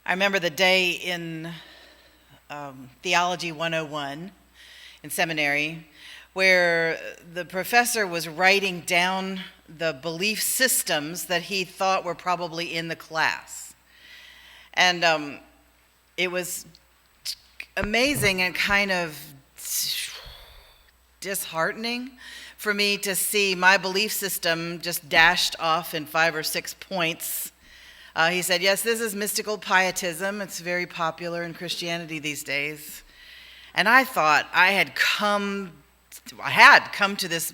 I remember the day in Theology 101 in seminary where the professor was writing down the belief systems that he thought were probably in the class. And it was amazing and kind of disheartening for me to see my belief system just dashed off in 5 or 6 points. He said, yes, this is mystical pietism. It's very popular in Christianity these days. And I thought I had come to this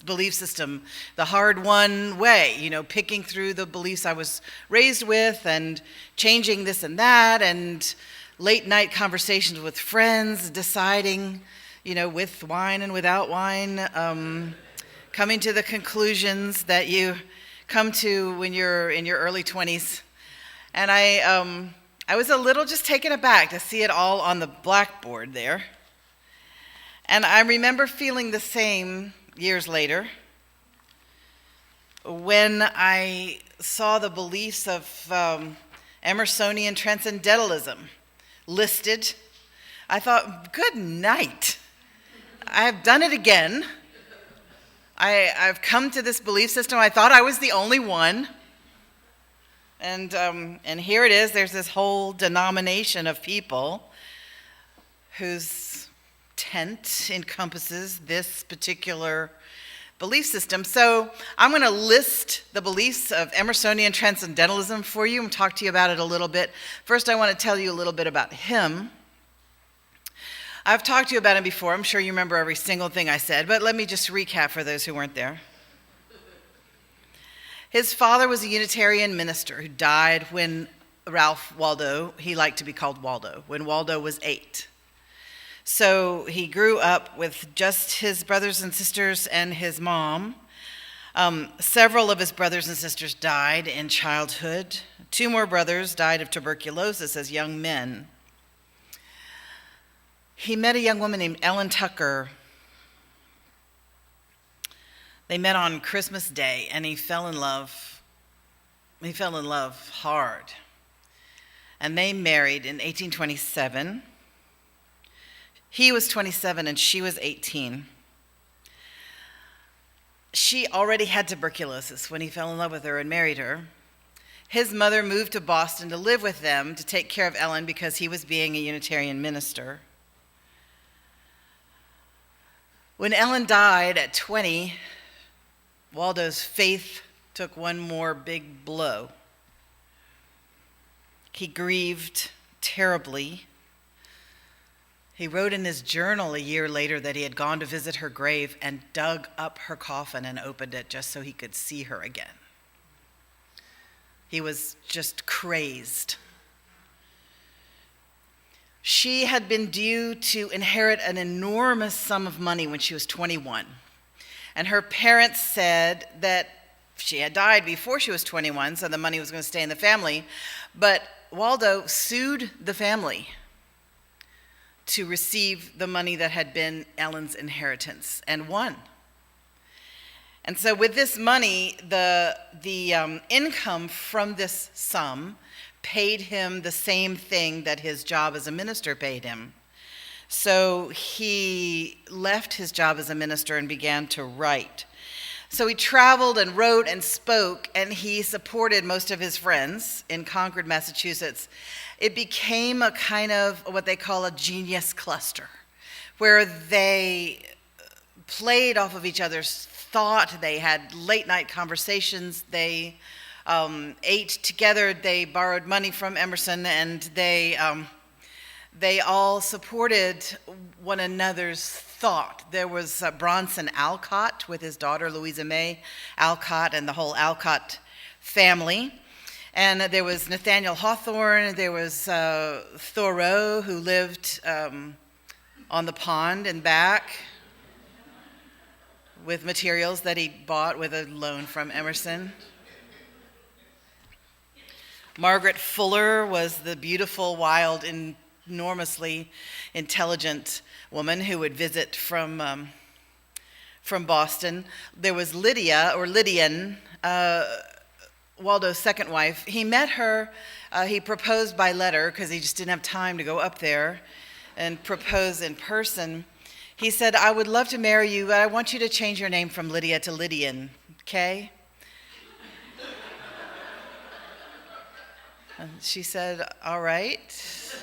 belief system the hard-won way, picking through the beliefs I was raised with and changing this and that, and late-night conversations with friends, deciding, with wine and without wine, coming to the conclusions that you come to when you're in your early 20s. And I was a little just taken aback to see it all on the blackboard there. And I remember feeling the same years later when I saw the beliefs of Emersonian transcendentalism listed. I thought, good night. I have done it again. I've come to this belief system. I thought I was the only one. And here it is. There's this whole denomination of people whose tent encompasses this particular belief system. So I'm going to list the beliefs of Emersonian transcendentalism for you and talk to you about it a little bit. First, I want to tell you a little bit about him. I've talked to you about him before. I'm sure you remember every single thing I said, but let me just recap for those who weren't there. His father was a Unitarian minister who died when Ralph Waldo, he liked to be called Waldo, when Waldo was 8. So he grew up with just his brothers and sisters and his mom. Several of his brothers and sisters died in childhood. 2 more brothers died of tuberculosis as young men. He met a young woman named Ellen Tucker. They met on Christmas Day, and he fell in love. He fell in love hard. And they married in 1827. He was 27 and she was 18. She already had tuberculosis when he fell in love with her and married her. His mother moved to Boston to live with them to take care of Ellen because he was being a Unitarian minister. When Ellen died at 20, Waldo's faith took one more big blow. He grieved terribly. He wrote in his journal a year later that he had gone to visit her grave and dug up her coffin and opened it just so he could see her again. He was just crazed. She had been due to inherit an enormous sum of money when she was 21. And her parents said that she had died before she was 21, so the money was going to stay in the family. But Waldo sued the family to receive the money that had been Ellen's inheritance and won. And so with this money, the income from this sum paid him the same thing that his job as a minister paid him. So he left his job as a minister and began to write. So he traveled and wrote and spoke, and he supported most of his friends in Concord, Massachusetts. It became a kind of what they call a genius cluster, where they played off of each other's thought. They had late-night conversations. They ate together. They borrowed money from Emerson, and they all supported one another's thought. There was Bronson Alcott with his daughter Louisa May Alcott and the whole Alcott family. And there was Nathaniel Hawthorne. There was Thoreau, who lived on the pond and back with materials that he bought with a loan from Emerson. Margaret Fuller was the beautiful, wild, enormously intelligent woman who would visit from Boston. There was Lydia, or Lydian, Waldo's second wife, he met her, he proposed by letter because he just didn't have time to go up there and propose in person. He said, I would love to marry you, but I want you to change your name from Lydia to Lydian, okay? And she said, all right.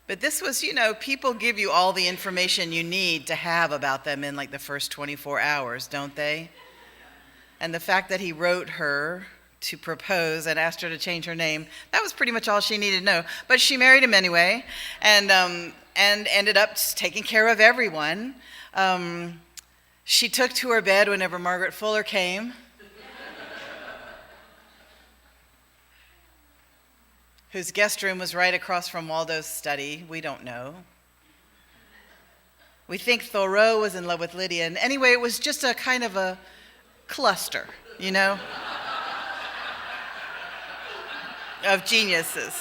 But this was, people give you all the information you need to have about them in like the first 24 hours, don't they? And the fact that he wrote her to propose and asked her to change her name, that was pretty much all she needed to know. But she married him anyway, and ended up taking care of everyone. She took to her bed whenever Margaret Fuller came, whose guest room was right across from Waldo's study. We don't know. We think Thoreau was in love with Lydia. And anyway, it was just a kind of a cluster, of geniuses.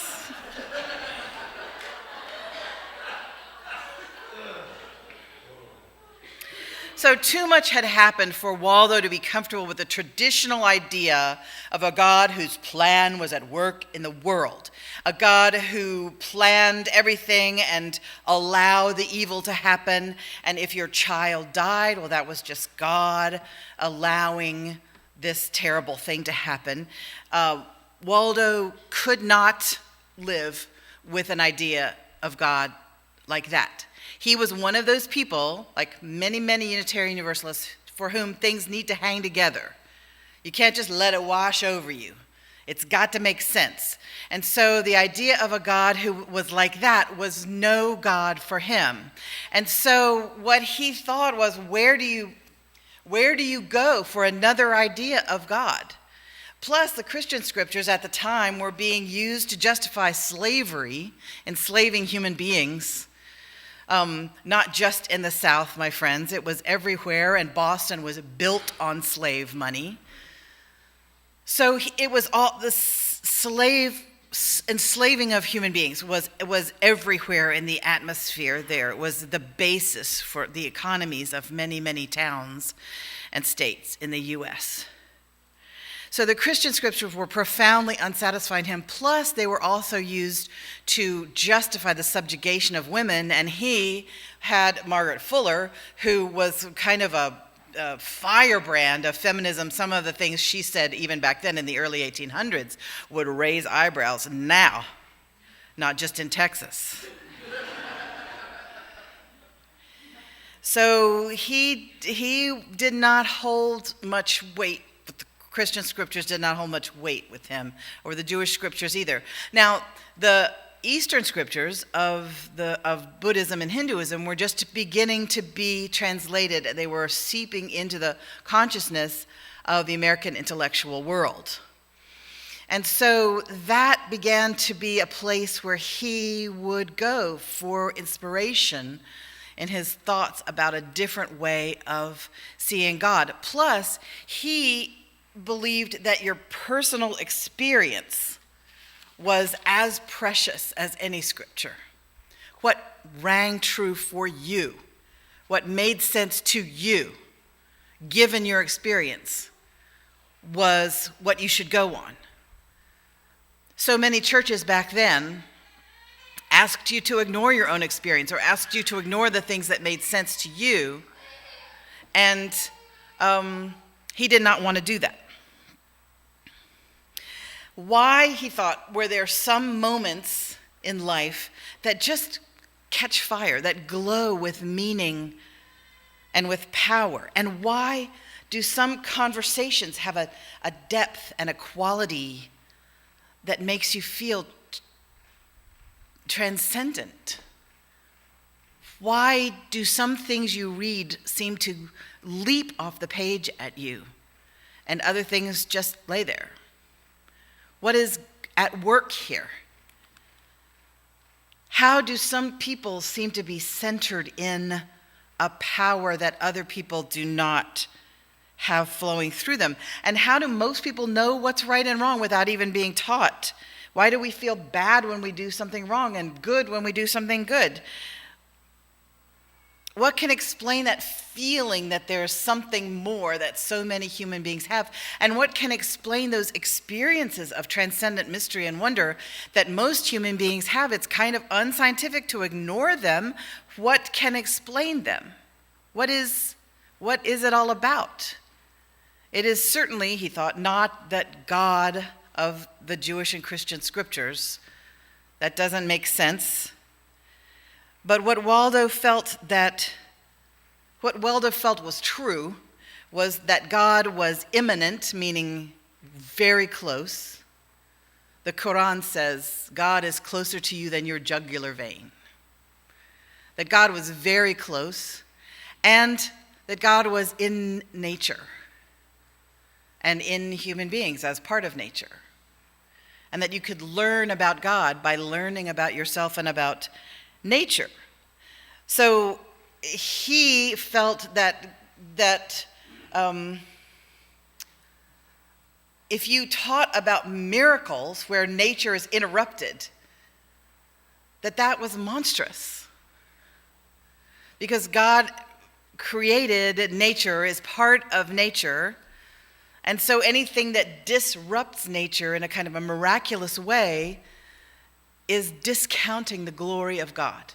So too much had happened for Waldo to be comfortable with the traditional idea of a God whose plan was at work in the world, a God who planned everything and allowed the evil to happen, and if your child died, well, that was just God allowing this terrible thing to happen. Waldo could not live with an idea of God like that. He was one of those people, like many, many Unitarian Universalists, for whom things need to hang together. You can't just let it wash over you. It's got to make sense. And so the idea of a God who was like that was no God for him. And so what he thought was, where do you go for another idea of God? Plus, the Christian scriptures at the time were being used to justify slavery, enslaving human beings. Not just in the South, my friends. It was everywhere, and Boston was built on slave money. So it was all the enslaving of human beings was everywhere in the atmosphere there. It was the basis for the economies of many, many towns and states in the U.S. So the Christian scriptures were profoundly unsatisfying him. Plus, they were also used to justify the subjugation of women. And he had Margaret Fuller, who was kind of a firebrand of feminism. Some of the things she said, even back then in the early 1800s, would raise eyebrows now, not just in Texas. So he did not hold much weight. Christian scriptures did not hold much weight with him, or the Jewish scriptures either. Now, the Eastern scriptures of Buddhism and Hinduism were just beginning to be translated. They were seeping into the consciousness of the American intellectual world. And so that began to be a place where he would go for inspiration in his thoughts about a different way of seeing God. Plus, he believed that your personal experience was as precious as any scripture. What rang true for you, what made sense to you, given your experience, was what you should go on. So many churches back then asked you to ignore your own experience, or asked you to ignore the things that made sense to you, and he did not want to do that. Why, he thought, were there some moments in life that just catch fire, that glow with meaning and with power? And why do some conversations have a depth and a quality that makes you feel transcendent? Why do some things you read seem to leap off the page at you and other things just lay there? What is at work here? How do some people seem to be centered in a power that other people do not have flowing through them? And how do most people know what's right and wrong without even being taught? Why do we feel bad when we do something wrong and good when we do something good? what can explain that feeling that there's something more that so many human beings have? And what can explain those experiences of transcendent mystery and wonder that most human beings have? It's kind of unscientific to ignore them. What can explain them? What is it all about? It is certainly, he thought, not that God of the Jewish and Christian scriptures. That doesn't make sense. But what Waldo felt was true was that God was immanent, meaning very close. The Quran says God is closer to you than your jugular vein. That God was very close, and that God was in nature and in human beings as part of nature. And that you could learn about God by learning about yourself and about nature. So he felt that if you taught about miracles where nature is interrupted, that was monstrous. Because God created nature, is part of nature, and so anything that disrupts nature in a kind of a miraculous way is discounting the glory of God.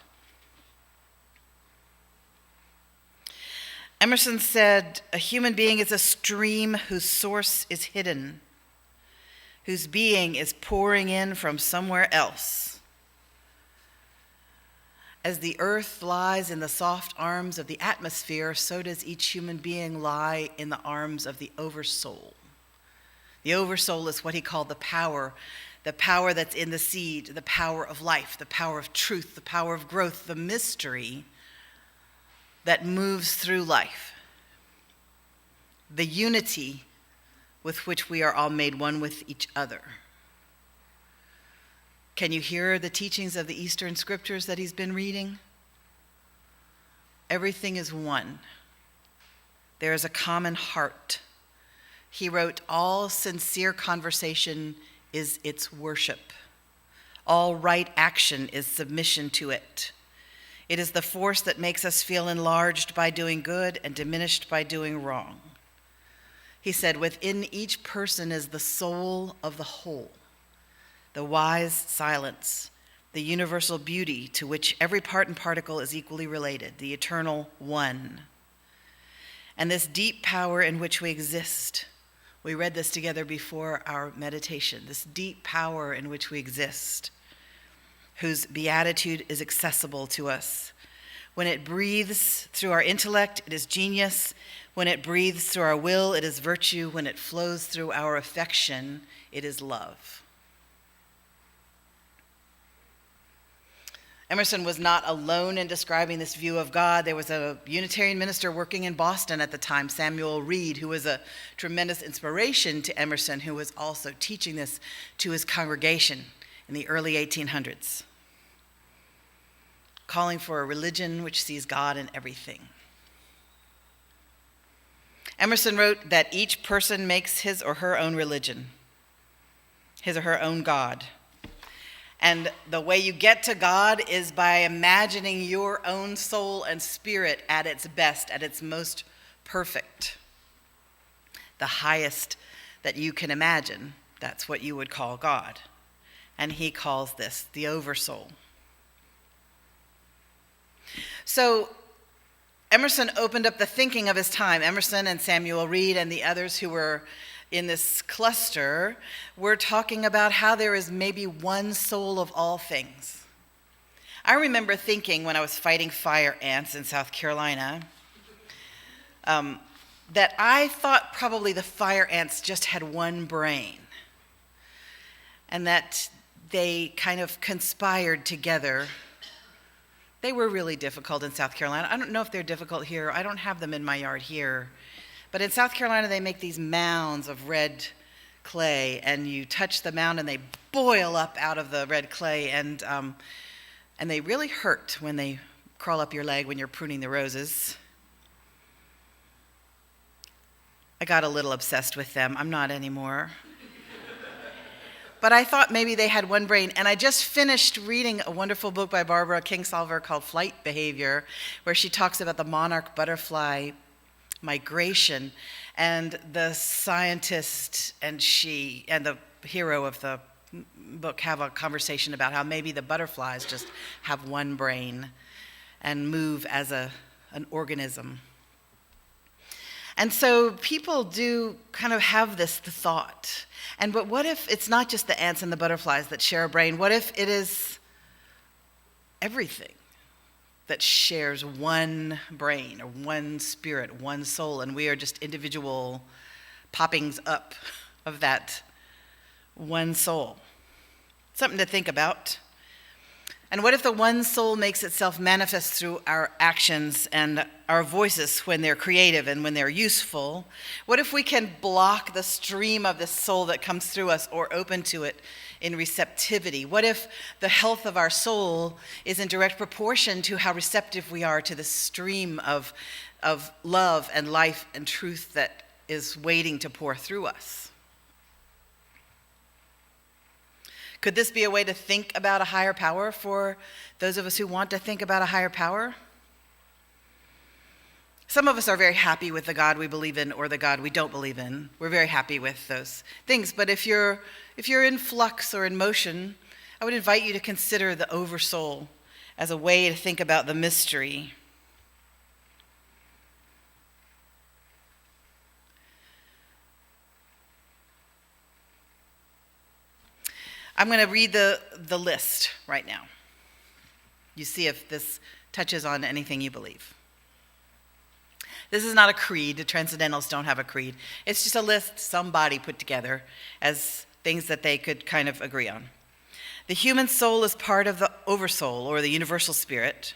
Emerson said, "A human being is a stream whose source is hidden, whose being is pouring in from somewhere else. As the earth lies in the soft arms of the atmosphere, so does each human being lie in the arms of the Oversoul." The Oversoul is what he called the power that's in the seed, the power of life, the power of truth, the power of growth, the mystery that moves through life. The unity with which we are all made one with each other. Can you hear the teachings of the Eastern scriptures that he's been reading? Everything is one. There is a common heart. He wrote, "All sincere conversation is its worship. All right action is submission to it. It is the force that makes us feel enlarged by doing good and diminished by doing wrong." He said, "Within each person is the soul of the whole, the wise silence, the universal beauty to which every part and particle is equally related, the eternal one. And this deep power in which we exist," we read this together before our meditation, this deep power in which we exist, whose beatitude is accessible to us. When it breathes through our intellect, it is genius. When it breathes through our will, it is virtue. When it flows through our affection, it is love. Emerson was not alone in describing this view of God. There was a Unitarian minister working in Boston at the time, Samuel Reed, who was a tremendous inspiration to Emerson, who was also teaching this to his congregation in the early 1800s, calling for a religion which sees God in everything. Emerson wrote that each person makes his or her own religion, his or her own God. And the way you get to God is by imagining your own soul and spirit at its best, at its most perfect. The highest that you can imagine, that's what you would call God. And he calls this the Oversoul. So Emerson opened up the thinking of his time. Emerson and Samuel Reed and the others who were in this cluster were talking about how there is maybe one soul of all things. I remember thinking when I was fighting fire ants in South Carolina that I thought probably the fire ants just had one brain and that they kind of conspired together. They were really difficult in South Carolina. I don't know if they're difficult here. I don't have them in my yard here. But in South Carolina, they make these mounds of red clay, and you touch the mound, and they boil up out of the red clay, and they really hurt when they crawl up your leg when you're pruning the roses. I got a little obsessed with them. I'm not anymore. but I thought maybe they had one brain. And I just finished reading a wonderful book by Barbara Kingsolver called Flight Behavior, where she talks about the monarch butterfly migration, and the scientist and she and the hero of the book have a conversation about how maybe the butterflies just have one brain and move as an organism. And so people do kind of have this thought. But what if it's not just the ants and the butterflies that share a brain? What if it is everything that shares one brain or one spirit, one soul, and we are just individual poppings up of that one soul? Something to think about. And what if the one soul makes itself manifest through our actions and our voices when they're creative and when they're useful? What if we can block the stream of the soul that comes through us or open to it in receptivity? What if the health of our soul is in direct proportion to how receptive we are to the stream of love and life and truth that is waiting to pour through us? Could this be a way to think about a higher power for those of us who want to think about a higher power? Some of us are very happy with the God we believe in or the God we don't believe in. We're very happy with those things. But if you're in flux or in motion, I would invite you to consider the Oversoul as a way to think about the mystery. I'm going to read the list right now. You see if this touches on anything you believe. This is not a creed. The Transcendentalists don't have a creed. It's just a list somebody put together as things that they could kind of agree on. The human soul is part of the Oversoul, or the universal spirit.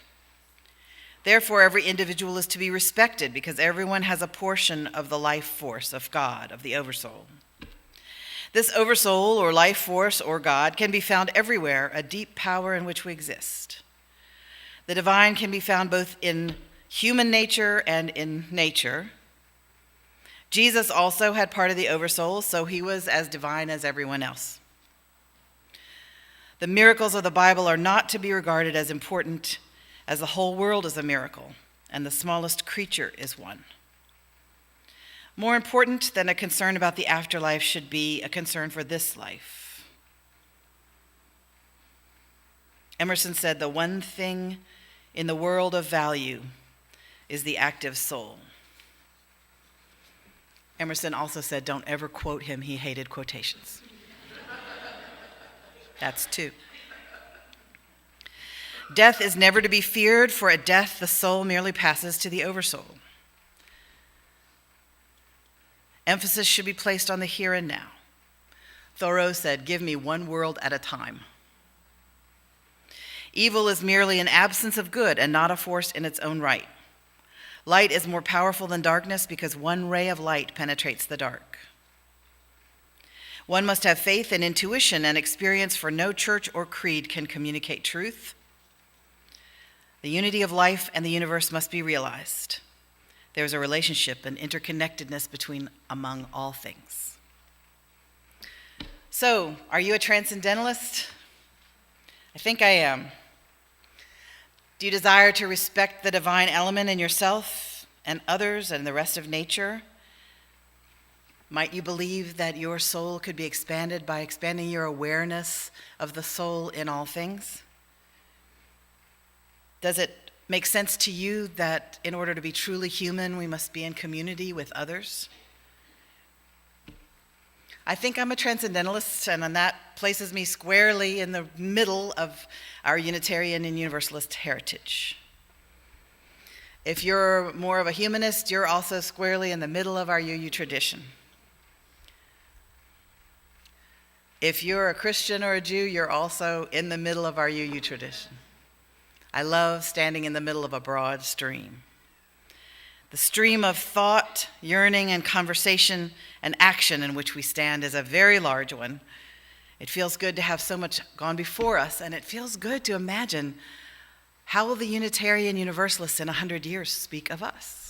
Therefore, every individual is to be respected because everyone has a portion of the life force of God, of the Oversoul. This Oversoul, or life force, or God, can be found everywhere, a deep power in which we exist. The divine can be found both in human nature and in nature. Jesus also had part of the Oversoul, so he was as divine as everyone else. The miracles of the Bible are not to be regarded as important as the whole world is a miracle, and the smallest creature is one. More important than a concern about the afterlife should be a concern for this life. Emerson said, "The one thing in the world of value is the active soul." Emerson also said, don't ever quote him. He hated quotations. That's two. Death is never to be feared, for at death the soul merely passes to the Oversoul. Emphasis should be placed on the here and now. Thoreau said, "Give me one world at a time." Evil is merely an absence of good and not a force in its own right. Light is more powerful than darkness because one ray of light penetrates the dark. One must have faith and intuition and experience, for no church or creed can communicate truth. The unity of life and the universe must be realized. There's a relationship and interconnectedness among all things. So, are you a transcendentalist? I think I am. Do you desire to respect the divine element in yourself and others and the rest of nature? Might you believe that your soul could be expanded by expanding your awareness of the soul in all things? Does it make sense to you that in order to be truly human, we must be in community with others? I think I'm a transcendentalist, and that places me squarely in the middle of our Unitarian and Universalist heritage. If you're more of a humanist, you're also squarely in the middle of our UU tradition. If you're a Christian or a Jew, you're also in the middle of our UU tradition. I love standing in the middle of a broad stream. The stream of thought, yearning, and conversation and action in which we stand is a very large one. It feels good to have so much gone before us, and it feels good to imagine how will the Unitarian Universalists in 100 years speak of us?